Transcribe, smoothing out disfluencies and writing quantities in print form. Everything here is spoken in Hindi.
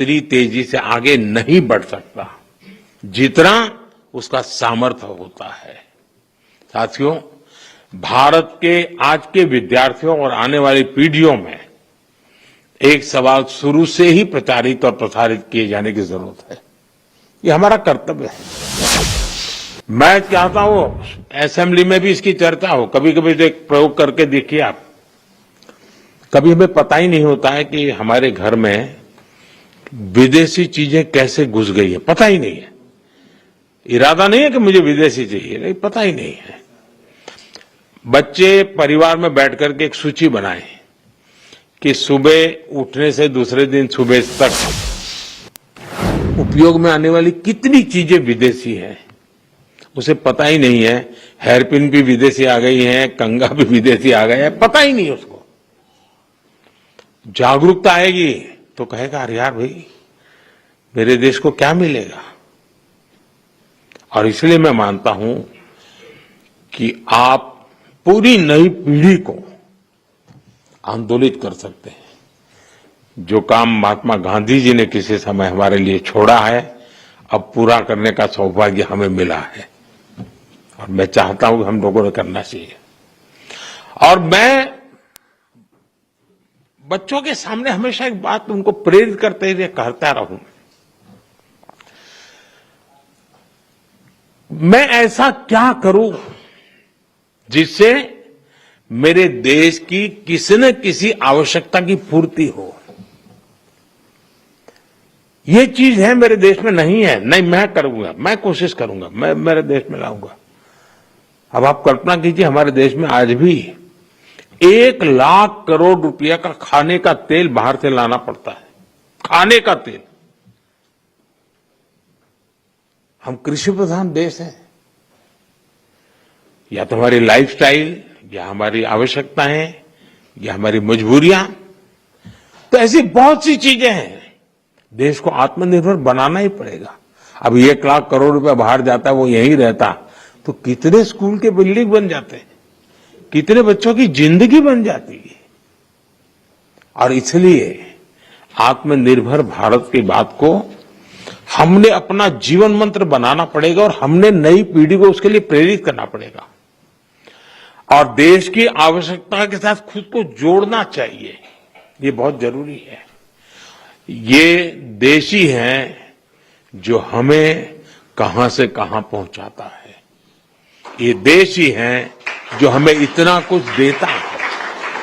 इतनी तेजी से आगे नहीं बढ़ सकता जितना उसका सामर्थ्य होता है। साथियों, भारत के आज के विद्यार्थियों और आने वाली पीढ़ियों में एक सवाल शुरू से ही प्रचारित और प्रसारित किए जाने की जरूरत है। ये हमारा कर्तव्य है। मैं चाहता हूं असेंबली में भी इसकी चर्चा हो। कभी कभी तो एक प्रयोग करके देखिए आप। कभी हमें पता ही नहीं होता है कि हमारे घर में विदेशी चीजें कैसे घुस गई है, पता ही नहीं है। इरादा नहीं है कि मुझे विदेशी चाहिए, नहीं, पता ही नहीं है। बच्चे परिवार में बैठ करके एक सूची बनाएं कि सुबह उठने से दूसरे दिन सुबह तक उपयोग में आने वाली कितनी चीजें विदेशी हैं, उसे पता ही नहीं है। हेयरपिन भी विदेशी आ गई है, कंघा भी विदेशी आ गया है, पता ही नहीं उसको। जागरूकता आएगी तो कहेगा अरे यार भाई, मेरे देश को क्या मिलेगा। और इसलिए मैं मानता हूं कि आप पूरी नई पीढ़ी को आंदोलित कर सकते हैं। जो काम महात्मा गांधी जी ने किसी समय हमारे लिए छोड़ा है, अब पूरा करने का सौभाग्य हमें मिला है और मैं चाहता हूं कि हम लोगों ने करना चाहिए। और मैं बच्चों के सामने हमेशा एक बात उनको प्रेरित करते हुए कहता रहूं, मैं ऐसा क्या करूं जिससे मेरे देश की किसी न किसी आवश्यकता की पूर्ति हो। ये चीज है मेरे देश में नहीं है, नहीं मैं करूंगा, मैं कोशिश करूंगा, मैं मेरे देश में लाऊंगा। अब आप कल्पना कीजिए, हमारे देश में आज भी 1 लाख करोड़ रुपया का खाने का तेल बाहर से लाना पड़ता है। खाने का तेल। हम कृषि प्रधान देश हैं। या तो हमारी लाइफस्टाइल, या हमारी आवश्यकताएं, या हमारी मजबूरियां, तो ऐसी बहुत सी चीजें हैं। देश को आत्मनिर्भर बनाना ही पड़ेगा। अब 1 लाख करोड़ रुपया बाहर जाता है, वो यहीं रहता तो कितने स्कूल के बिल्डिंग बन जाते हैं, कितने बच्चों की जिंदगी बन जाती है। और इसलिए आत्मनिर्भर भारत की बात को हमने अपना जीवन मंत्र बनाना पड़ेगा और हमने नई पीढ़ी को उसके लिए प्रेरित करना पड़ेगा। और देश की आवश्यकता के साथ खुद को जोड़ना चाहिए, ये बहुत जरूरी है। ये देश ही है जो हमें कहां से कहां पहुंचाता है। ये देश ही है जो हमें इतना कुछ देता है।